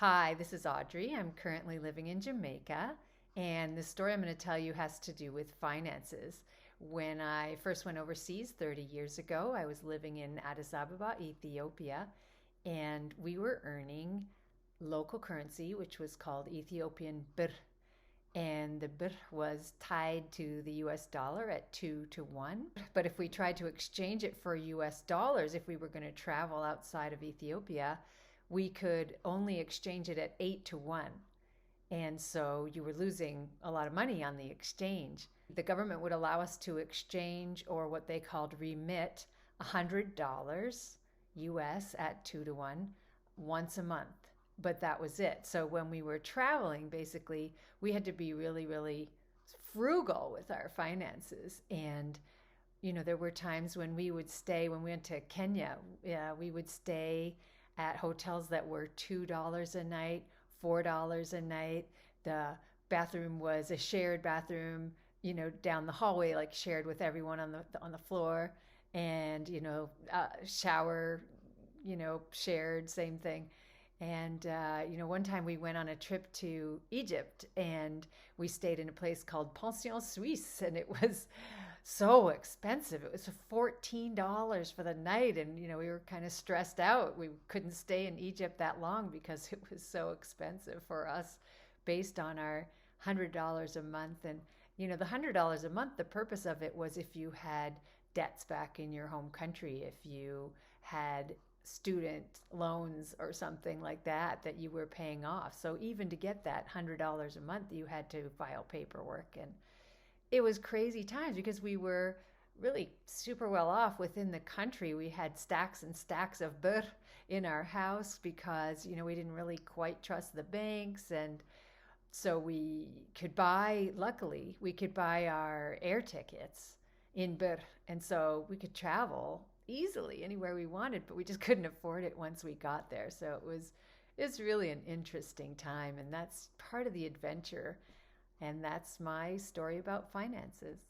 Hi, this is Audrey. I'm currently living in Jamaica, and the story I'm going to tell you has to do with finances. When I first went overseas 30 years ago, I was living in Addis Ababa, Ethiopia, and we were earning local currency, which was called Ethiopian birr. And the birr was tied to the US dollar at 2 to 1. But if we tried to exchange it for US dollars, if we were going to travel outside of Ethiopia, we could only exchange it at 8 to 1. And so you were losing a lot of money on the exchange. The government would allow us to exchange, or what they called remit, $100 US at 2 to 1 once a month. But that was it. So when we were traveling, basically, we had to be really, really frugal with our finances. And there were times when when we went to Kenya, we would stay at hotels that were $2 a night, $4 a night. The bathroom was a shared bathroom, down the hallway, like shared with everyone on the floor, and shower, shared, same thing. And one time we went on a trip to Egypt, and we stayed in a place called Pension Suisse, and it was so expensive. It was $14 for the night, and we were kind of stressed out. We couldn't stay in Egypt that long because it was so expensive for us, based on our $100 a month. And the $100 a month, the purpose of it was if you had debts back in your home country, if you had student loans or something like that you were paying off. So even to get that $100 a month, you had to file paperwork. And it was crazy times because we were really super well off within the country. We had stacks and stacks of birr in our house because we didn't really quite trust the banks. And so luckily we could buy our air tickets in birr, and so we could travel easily anywhere we wanted, but we just couldn't afford it once we got there. So it's really an interesting time, and that's part of the adventure. And that's my story about finances.